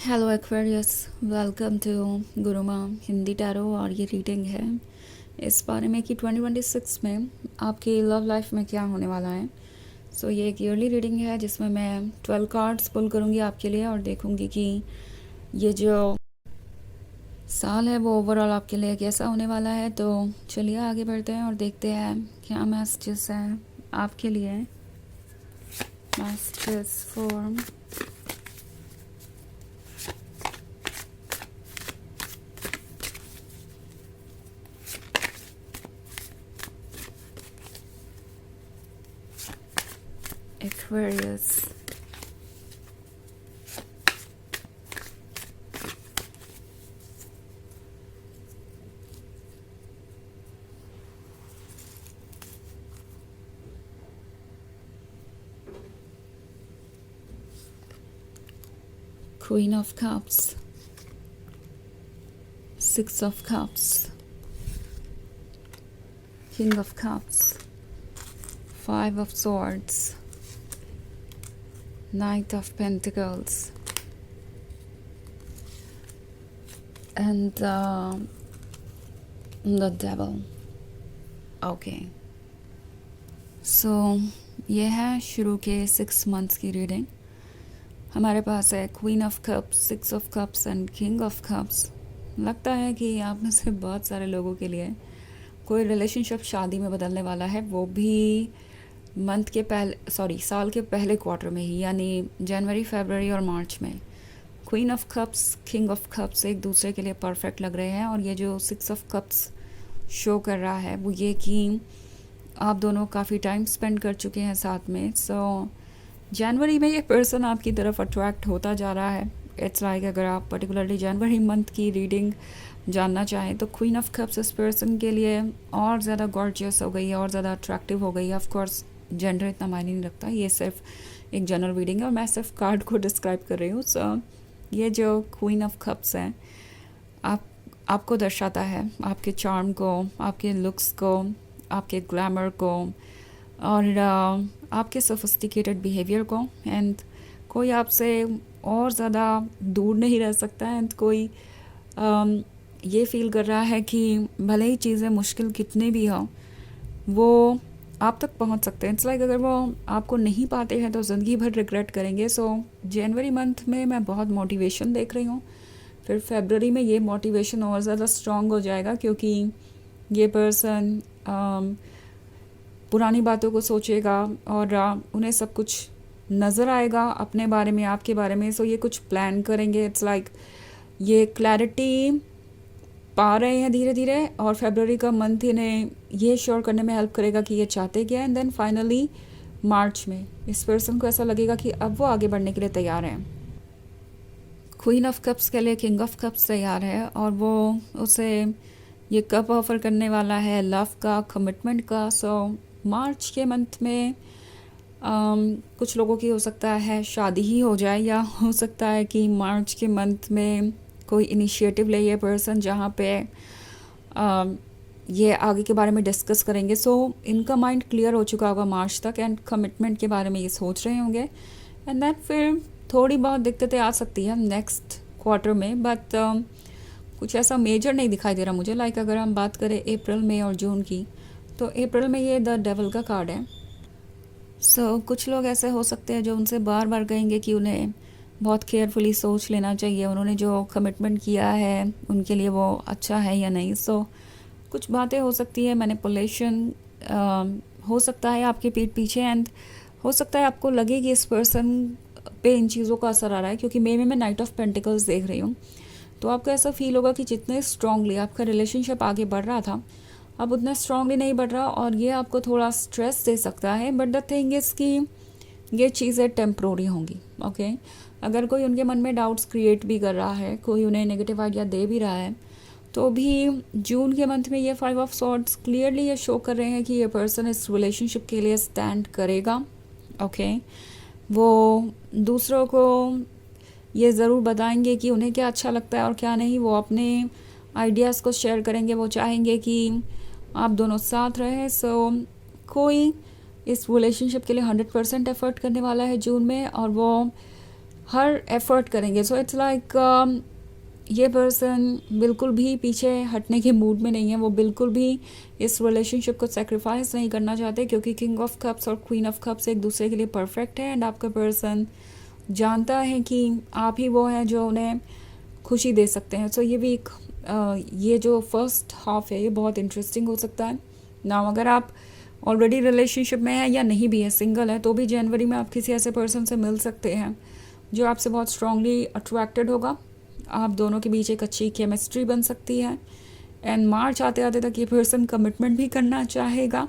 Hello Aquarius, welcome to Gurumaa Hindi tarot. और ये reading है इस बारे में कि 2026 में आपकी लव लाइफ में क्या होने वाला है। ये एक ईयरली रीडिंग है जिसमें मैं 12 कार्ड्स पुल करूँगी आपके लिए और देखूँगी कि ये जो साल है वो ओवरऑल आपके लिए कैसा होने वाला है। तो चलिए आगे बढ़ते हैं और देखते हैं क्या मैसेजेस हैं आपके लिए। Messages for Aquarius. Queen of Cups, Six of Cups, King of Cups, Five of Swords, Knight of Pentacles, and the Devil. Okay. ये है शुरू के 6 मंथ्स की रीडिंग। हमारे पास है queen of cups, 6 of cups and king of cups. लगता है कि आप में से बहुत सारे लोगों के लिए कोई रिलेशनशिप शादी में बदलने वाला है, वो भी साल के पहले क्वार्टर में ही, यानी जनवरी, फरवरी और मार्च में। Queen of cups, king of cups एक दूसरे के लिए परफेक्ट लग रहे हैं। और ये जो 6 ऑफ कप्स शो कर रहा है वो ये कि आप दोनों काफ़ी टाइम स्पेंड कर चुके हैं साथ में। जनवरी में ये पर्सन आपकी तरफ अट्रैक्ट होता जा रहा है। इट्स लाइक अगर आप पर्टिकुलरली जनवरी मंथ की रीडिंग जानना चाहें तो क्वीन ऑफ कप्स इस पर्सन के लिए और ज़्यादा गॉर्जियस हो गई है और ज़्यादा अट्रैक्टिव हो गई है। ऑफ कोर्स जेंडर इतना मायने नहीं रखता, ये सिर्फ एक जनरल रीडिंग है और मैं सिर्फ कार्ड को डिस्क्राइब कर रही हूँ। ये जो क्वीन ऑफ कप्स हैं आपको दर्शाता है आपके चार्म को, आपके लुक्स को, आपके ग्लैमर को और आपके सोफिस्टिकेटेड बिहेवियर को। एंड कोई आपसे और ज़्यादा दूर नहीं रह सकता। एंड कोई ये फील कर रहा है कि भले ही चीज़ें मुश्किल कितने भी हों वो आप तक पहुंच सकते हैं। इट्स लाइक अगर वो आपको नहीं पाते हैं तो ज़िंदगी भर रिग्रेट करेंगे। जनवरी मंथ में मैं बहुत मोटिवेशन देख रही हूँ। फिर फरवरी में ये मोटिवेशन और ज़्यादा स्ट्रॉन्ग हो जाएगा क्योंकि ये पर्सन पुरानी बातों को सोचेगा और उन्हें सब कुछ नज़र आएगा अपने बारे में, आपके बारे में। ये कुछ प्लान करेंगे। इट्स लाइक ये क्लैरिटी पा रहे हैं धीरे धीरे और फरवरी का मंथ इन्हें ये श्योर करने में हेल्प करेगा कि ये चाहते क्या है। एंड देन फाइनली मार्च में इस पर्सन को ऐसा लगेगा कि अब वो आगे बढ़ने के लिए तैयार हैं। क्वीन ऑफ कप्स के लिए किंग ऑफ कप्स तैयार है और वो उसे ये कप ऑफर करने वाला है लव का, कमिटमेंट का। मार्च के मंथ में कुछ लोगों की हो सकता है शादी ही हो जाए, या हो सकता है कि मार्च के मंथ में कोई इनिशिएटिव ले ये पर्सन जहाँ पे ये आगे के बारे में डिस्कस करेंगे। इनका माइंड क्लियर हो चुका होगा मार्च तक एंड कमिटमेंट के बारे में ये सोच रहे होंगे। एंड देन फिर थोड़ी बहुत दिक्कतें आ सकती है नेक्स्ट क्वार्टर में, बट कुछ ऐसा मेजर नहीं दिखाई दे रहा मुझे। लाइक अगर हम बात करें अप्रैल, मई और जून की, तो अप्रैल में ये द डेविल का कार्ड है। कुछ लोग ऐसे हो सकते हैं जो उनसे बार बार कहेंगे कि उन्हें बहुत केयरफुली सोच लेना चाहिए, उन्होंने जो कमिटमेंट किया है उनके लिए वो अच्छा है या नहीं। कुछ बातें हो सकती है, मैनिपुलेशन हो सकता है आपके पीठ पीछे। एंड हो सकता है आपको लगे कि इस पर्सन पे इन चीज़ों का असर आ रहा है क्योंकि मई में मैं नाइट ऑफ पेंटिकल्स देख रही हूँ। तो आपको ऐसा फील होगा कि जितने स्ट्रांगली आपका रिलेशनशिप आगे बढ़ रहा था अब उतना स्ट्रांगली नहीं बढ़ रहा और ये आपको थोड़ा स्ट्रेस दे सकता है। बट द थिंग इज़ कि ये चीज़ें टेम्प्रोरी होंगी। ओके, अगर कोई उनके मन में डाउट्स क्रिएट भी कर रहा है, कोई उन्हें नेगेटिव आइडिया दे भी रहा है, तो भी जून के मंथ में ये 5 ऑफ सॉर्ड्स क्लियरली ये शो कर रहे हैं कि ये पर्सन इस रिलेशनशिप के लिए स्टैंड करेगा। ओके, वो दूसरों को ये ज़रूर बताएंगे कि उन्हें क्या अच्छा लगता है और क्या नहीं। वो अपने आइडियाज़ को शेयर करेंगे, वो चाहेंगे कि आप दोनों साथ रहें। कोई इस रिलेशनशिप के लिए 100% एफर्ट करने वाला है जून में और वो हर एफर्ट करेंगे। सो इट्स लाइक ये पर्सन बिल्कुल भी पीछे हटने के मूड में नहीं है, वो बिल्कुल भी इस रिलेशनशिप को सेक्रीफाइस नहीं करना चाहते, क्योंकि किंग ऑफ कप्स और क्वीन ऑफ कप्स एक दूसरे के लिए परफेक्ट है। एंड आपका पर्सन जानता है कि आप ही वो हैं जो उन्हें खुशी दे सकते हैं। सो ये भी एक ये जो फर्स्ट हाफ है ये बहुत इंटरेस्टिंग हो सकता है ना। अगर आप ऑलरेडी रिलेशनशिप में है या नहीं भी है, सिंगल है, तो भी जनवरी में आप किसी ऐसे पर्सन से मिल सकते हैं जो आपसे बहुत स्ट्रांगली अट्रैक्टेड होगा। आप दोनों के बीच एक अच्छी केमिस्ट्री बन सकती है। एंड मार्च आते आते तक ये पर्सन कमिटमेंट भी करना चाहेगा।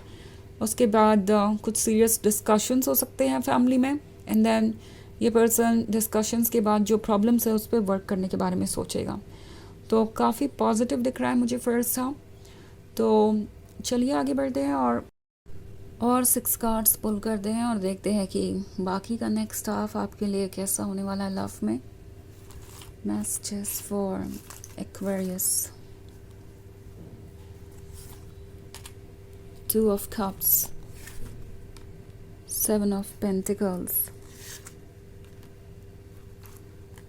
उसके बाद कुछ सीरियस डिस्कशंस हो सकते हैं फैमिली में। एंड देन ये पर्सन डिस्कशंस के बाद जो प्रॉब्लम्स है उस पर वर्क करने के बारे में सोचेगा। तो काफ़ी पॉजिटिव दिख रहा है मुझे फर्स्ट हाफ। तो चलिए आगे बढ़ते हैं और 6 कार्ड्स पुल करते हैं और देखते हैं कि बाकी का नेक्स्ट हाफ आपके लिए कैसा होने वाला है लव में। Messages for Aquarius. 2 of cups, 7 of pentacles,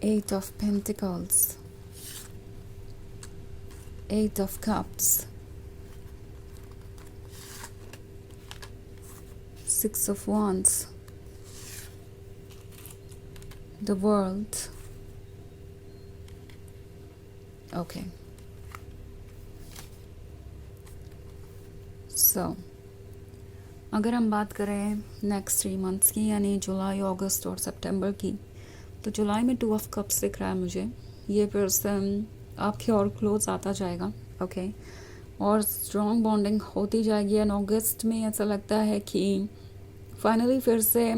8 of pentacles, 8 of cups, 6 of wands, the world. Okay. So, अगर हम बात करें नेक्स्ट 3 मंथ्स की, यानी जुलाई, अगस्त और सितंबर की, तो जुलाई में 2 ऑफ कप्स दिख रहा है मुझे। ये पर्सन आपके और क्लोज आता जाएगा, ओके, और स्ट्रॉन्ग बॉन्डिंग होती जाएगी। एंड अगस्त में ऐसा लगता है कि फाइनली फिर से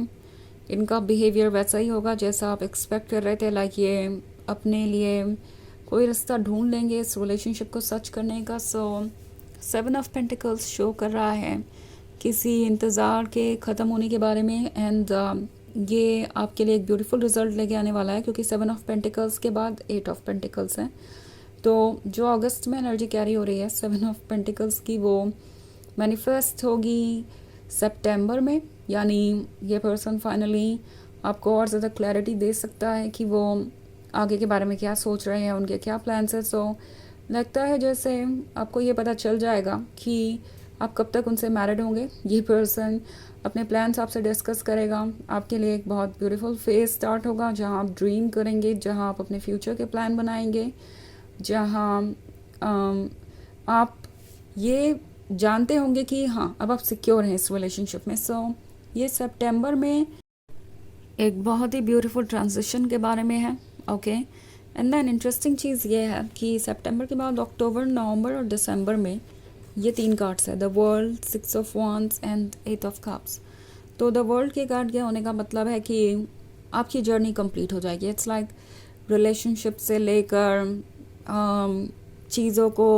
इनका बिहेवियर वैसा ही होगा जैसा आप एक्सपेक्ट कर रहे थे। लाइक ये अपने लिए कोई रास्ता ढूंढ लेंगे इस रिलेशनशिप को सच करने का। सो 7 ऑफ पेंटिकल्स शो कर रहा है किसी इंतज़ार के ख़त्म होने के बारे में। एंड ये आपके लिए एक ब्यूटीफुल रिजल्ट लेके आने वाला है, क्योंकि 7 ऑफ पेंटिकल्स के बाद 8 ऑफ पेंटिकल्स हैं। तो जो अगस्त में एनर्जी कैरी हो रही है 7 ऑफ पेंटिकल्स की, वो मैनिफेस्ट होगी सितंबर में। यानी ये पर्सन फाइनली आपको और ज़्यादा क्लैरिटी दे सकता है कि वो आगे के बारे में क्या सोच रहे हैं, उनके क्या प्लान्स हैं। सो लगता है जैसे आपको ये पता चल जाएगा कि आप कब तक उनसे मैरिड होंगे। ये पर्सन अपने प्लान्स आपसे डिस्कस करेगा। आपके लिए एक बहुत ब्यूटीफुल फेज स्टार्ट होगा जहां आप ड्रीम करेंगे, जहां आप अपने फ्यूचर के प्लान बनाएंगे, जहां आप ये जानते होंगे कि हाँ अब आप सिक्योर हैं इस रिलेशनशिप में। सो ये सितंबर में एक बहुत ही ब्यूटीफुल ट्रांजिशन के बारे में है, ओके। एंड देन इंटरेस्टिंग चीज़ ये है कि सितंबर के बाद अक्टूबर, नवंबर और दिसंबर में ये 3 कार्ड्स है, the world, 6 of wands and 8 of cups. तो द वर्ल्ड के कार्ड के होने का मतलब है कि आपकी जर्नी कंप्लीट हो जाएगी। इट्स लाइक रिलेशनशिप से लेकर चीज़ों को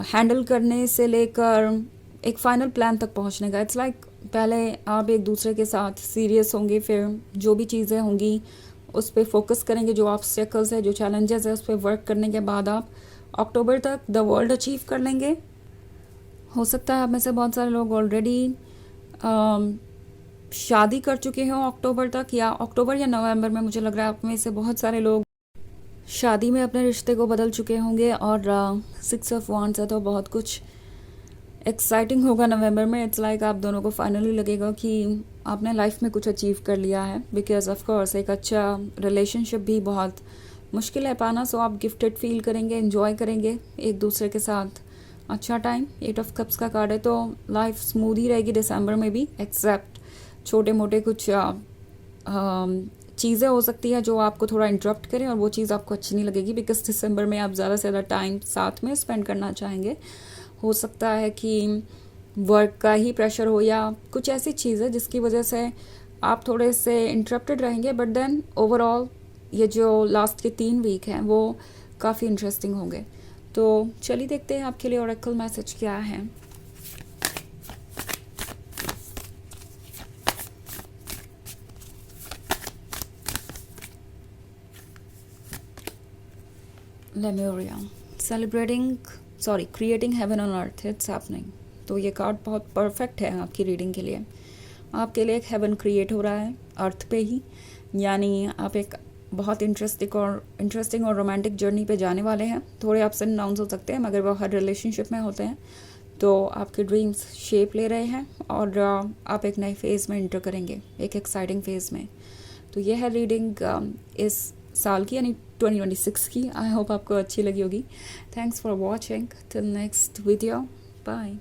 हैंडल करने से लेकर एक फाइनल प्लान तक पहुंचने का। इट्स लाइक पहले आप एक दूसरे के साथ सीरियस होंगे, फिर जो भी चीज़ें होंगी उस पर फोकस करेंगे, जो ऑब्स्टेकल्स है, जो चैलेंजेस है, उस पर वर्क करने के बाद आप अक्टूबर तक द वर्ल्ड अचीव कर लेंगे। हो सकता है आप में से बहुत सारे लोग ऑलरेडी शादी कर चुके हों अक्टूबर तक, या अक्टूबर या नवंबर में मुझे लग रहा है आप में से बहुत सारे लोग शादी में अपने रिश्ते को बदल चुके होंगे। और 6 ऑफ wands है तो बहुत कुछ एक्साइटिंग होगा नवंबर में। इट्स लाइक आप दोनों को फाइनली लगेगा कि आपने लाइफ में कुछ अचीव कर लिया है, बिकॉज ऑफ कोर्स एक अच्छा रिलेशनशिप भी बहुत मुश्किल है पाना। सो आप गिफ्टेड फील करेंगे, एंजॉय करेंगे एक दूसरे के साथ अच्छा टाइम। 8 ऑफ कप्स का कार्ड है तो लाइफ स्मूथ ही रहेगी दिसंबर में भी, एक्सेप्ट छोटे मोटे कुछ चीज़ें हो सकती है जो आपको थोड़ा इंटरप्ट करें और वो चीज़ आपको अच्छी नहीं लगेगी, बिकॉज दिसंबर में आप ज़्यादा से ज़्यादा टाइम साथ में स्पेंड करना चाहेंगे। हो सकता है कि वर्क का ही प्रेशर हो या कुछ ऐसी चीज़ है जिसकी वजह से आप थोड़े से इंटरप्टेड रहेंगे। बट देन ओवरऑल ये जो लास्ट के 3 वीक हैं वो काफ़ी इंटरेस्टिंग होंगे। तो चलिए देखते हैं आपके लिए ओरेकल मैसेज क्या है। Lemuria, creating heaven on earth, it's happening. तो ये कार्ड बहुत परफेक्ट है आपकी रीडिंग के लिए। आपके लिए एक हेवन क्रिएट हो रहा है अर्थ पे ही। यानी आप एक बहुत इंटरेस्टिंग और रोमांटिक जर्नी पे जाने वाले हैं। थोड़े अप्स एंड डाउन्स हो सकते हैं, मगर वो हर रिलेशनशिप में होते हैं। तो आपके ड्रीम्स शेप ले रहे हैं और आप एक नए फेज़ में इंटर करेंगे, एक एक्साइटिंग फेज़ में। तो ये है रीडिंग इस साल की, यानी 2026 की। आई होप आपको अच्छी लगी होगी। Thanks for watching. Till next video, bye.